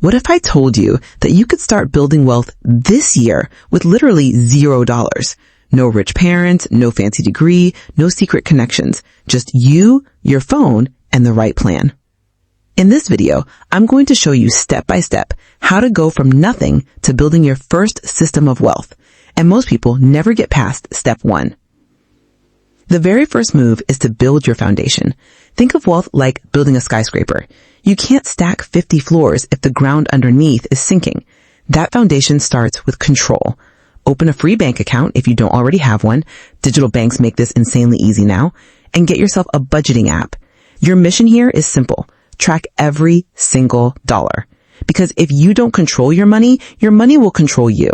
What if I told you that you could start building wealth this year with literally $0? No rich parents, no fancy degree, no secret connections, just you, your phone, and the right plan. In this video, I'm going to show you step by step how to go from nothing to building your first system of wealth. And most people never get past step 1. The very first move is to build your foundation. Think of wealth like building a skyscraper. You can't stack 50 floors if the ground underneath is sinking. That foundation starts with control. Open a free bank account if you don't already have one. Digital banks make this insanely easy now. And get yourself a budgeting app. Your mission here is simple. Track every single dollar. Because if you don't control your money will control you.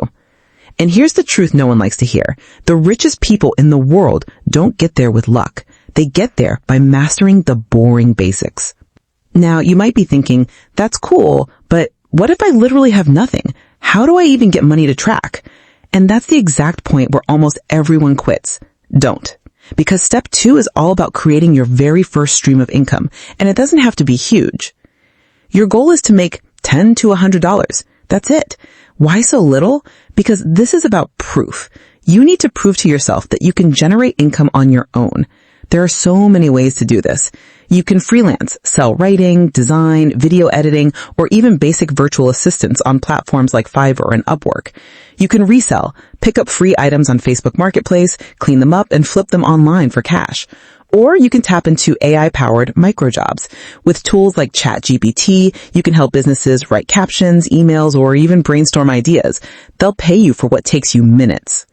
And here's the truth no one likes to hear. The richest people in the world don't get there with luck. They get there by mastering the boring basics. Now, you might be thinking, that's cool, but what if I literally have nothing? How do I even get money to track? And that's the exact point where almost everyone quits. Don't. Because step 2 is all about creating your very first stream of income, and it doesn't have to be huge. Your goal is to make $10 to $100. That's it. Why so little? Because this is about proof. You need to prove to yourself that you can generate income on your own. There are so many ways to do this. You can freelance, sell writing, design, video editing, or even basic virtual assistants on platforms like Fiverr and Upwork. You can resell, pick up free items on Facebook Marketplace, clean them up, and flip them online for cash. Or you can tap into AI-powered microjobs. With tools like ChatGPT, you can help businesses write captions, emails, or even brainstorm ideas. They'll pay you for what takes you minutes.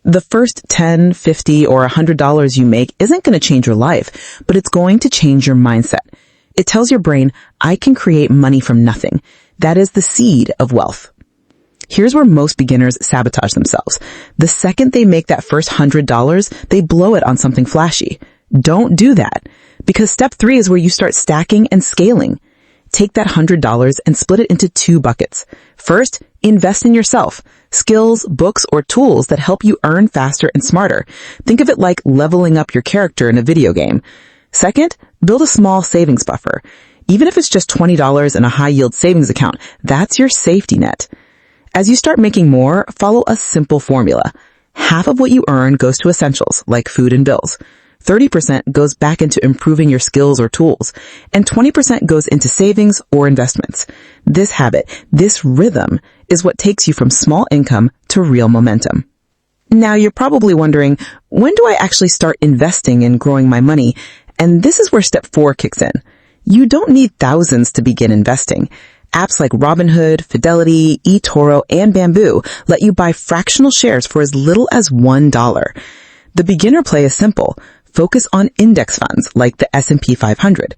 The first $10, $50, or $100 you make isn't going to change your life, but it's going to change your mindset. It tells your brain, I can create money from nothing. That is the seed of wealth. Here's where most beginners sabotage themselves. The second they make that first $100, they blow it on something flashy. Don't do that, because step 3 is where you start stacking and scaling. Take that $100 and split it into 2 buckets. First, invest in yourself. Skills, books, or tools that help you earn faster and smarter. Think of it like leveling up your character in a video game. Second, build a small savings buffer. Even if it's just $20 in a high-yield savings account, that's your safety net. As you start making more, follow a simple formula. Half of what you earn goes to essentials, like food and bills. 30% goes back into improving your skills or tools, and 20% goes into savings or investments. This habit, this rhythm, is what takes you from small income to real momentum. Now, you're probably wondering, when do I actually start investing and growing my money? And this is where step 4 kicks in. You don't need thousands to begin investing. Apps like Robinhood, Fidelity, eToro, and Bamboo let you buy fractional shares for as little as $1. The beginner play is simple. Focus on index funds like the S&P 500.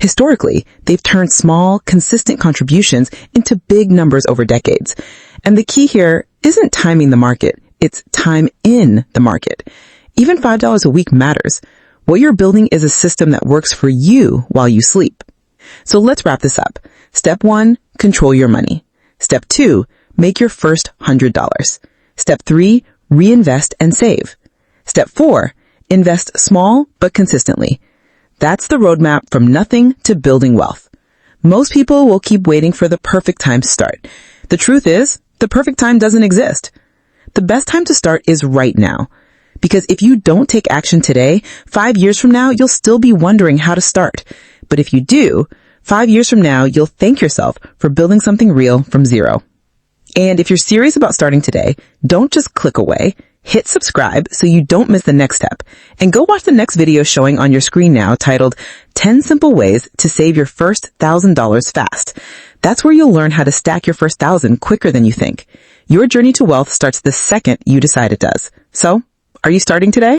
Historically, they've turned small, consistent contributions into big numbers over decades. And the key here isn't timing the market, it's time in the market. Even $5 a week matters. What you're building is a system that works for you while you sleep. So let's wrap this up. Step 1, control your money. Step 2, make your first $100. Step 3, reinvest and save. Step 4, invest small but consistently. That's the roadmap from nothing to building wealth. Most people will keep waiting for the perfect time to start. The truth is, the perfect time doesn't exist. The best time to start is right now. Because if you don't take action today, 5 years from now, you'll still be wondering how to start. But if you do, 5 years from now, you'll thank yourself for building something real from zero. And if you're serious about starting today, don't just click away. Hit subscribe so you don't miss the next step. And go watch the next video showing on your screen now titled 10 Simple Ways to Save Your First $1,000 Fast. That's where you'll learn how to stack your first 1,000 quicker than you think. Your journey to wealth starts the second you decide it does. So, are you starting today?